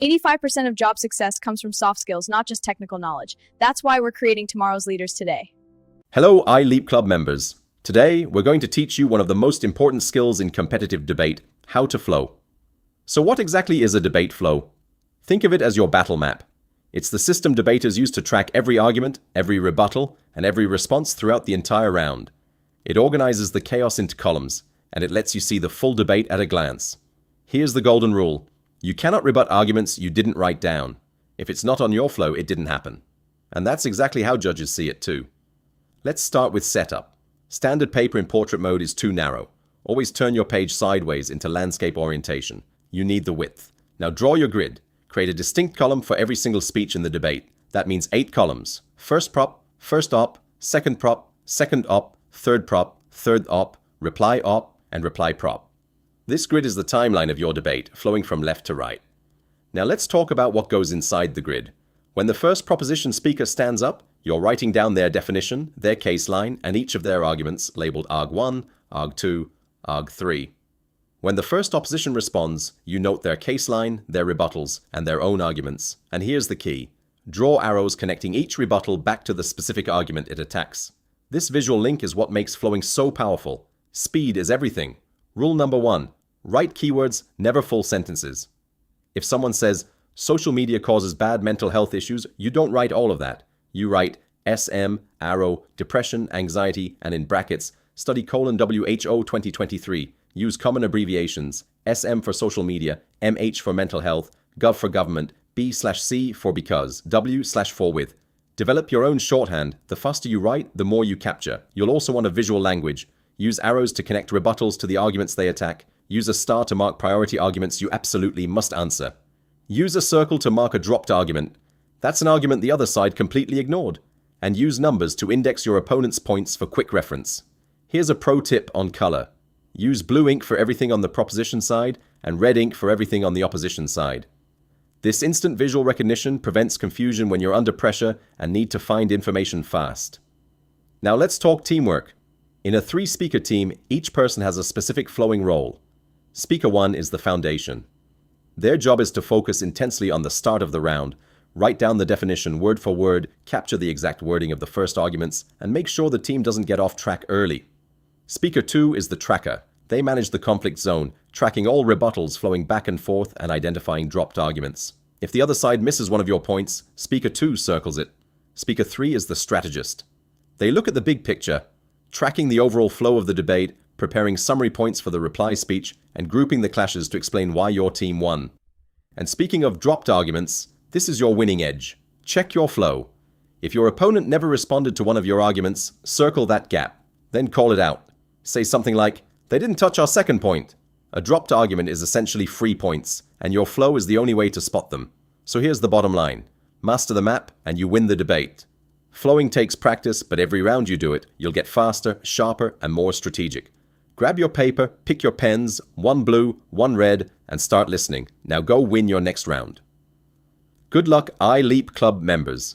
85% of job success comes from soft skills, not just technical knowledge. That's why we're creating tomorrow's leaders today. Hello, iLeap Club members. Today, we're going to teach you one of the most important skills in competitive debate, how to flow. So what exactly is a debate flow? Think of it as your battle map. It's the system debaters use to track every argument, every rebuttal, and every response throughout the entire round. It organizes the chaos into columns, and it lets you see the full debate at a glance. Here's the golden rule. You cannot rebut arguments you didn't write down. If it's not on your flow, it didn't happen. And that's exactly how judges see it too. Let's start with setup. Standard paper in portrait mode is too narrow. Always turn your page sideways into landscape orientation. You need the width. Now draw your grid. Create a distinct column for every single speech in the debate. That means 8 columns. First prop, first op, second prop, second op, third op, reply op, and reply prop. This grid is the timeline of your debate, flowing from left to right. Now let's talk about what goes inside the grid. When the first proposition speaker stands up, you're writing down their definition, their case line, and each of their arguments labeled arg1, arg2, arg3. When the first opposition responds, you note their case line, their rebuttals, and their own arguments. And here's the key. Draw arrows connecting each rebuttal back to the specific argument it attacks. This visual link is what makes flowing so powerful. Speed is everything. Rule number 1. Write keywords, never full sentences. If someone says, social media causes bad mental health issues, you don't write all of that. You write SM, arrow, depression, anxiety, and in brackets, study WHO 2023. Use common abbreviations, SM for social media, MH for mental health, Gov for government, B/C for because, W/for with. Develop your own shorthand. The faster you write, the more you capture. You'll also want a visual language. Use arrows to connect rebuttals to the arguments they attack. Use a star to mark priority arguments you absolutely must answer. Use a circle to mark a dropped argument. That's an argument the other side completely ignored. And use numbers to index your opponent's points for quick reference. Here's a pro tip on color. Use blue ink for everything on the proposition side and red ink for everything on the opposition side. This instant visual recognition prevents confusion when you're under pressure and need to find information fast. Now let's talk teamwork. In a 3-speaker team, each person has a specific flowing role. Speaker 1 is the foundation. Their job is to focus intensely on the start of the round, write down the definition word for word, capture the exact wording of the first arguments, and make sure the team doesn't get off track early. Speaker 2 is the tracker. They manage the conflict zone, tracking all rebuttals flowing back and forth and identifying dropped arguments. If the other side misses one of your points, Speaker 2 circles it. Speaker 3 is the strategist. They look at the big picture, tracking the overall flow of the debate, preparing summary points for the reply speech, and grouping the clashes to explain why your team won. And speaking of dropped arguments, this is your winning edge. Check your flow. If your opponent never responded to one of your arguments, circle that gap. Then call it out. Say something like, they didn't touch our second point. A dropped argument is essentially free points, and your flow is the only way to spot them. So here's the bottom line. Master the map, and you win the debate. Flowing takes practice, but every round you do it, you'll get faster, sharper, and more strategic. Grab your paper, pick your pens, one blue, one red, and start listening. Now go win your next round. Good luck, iLeap Club members.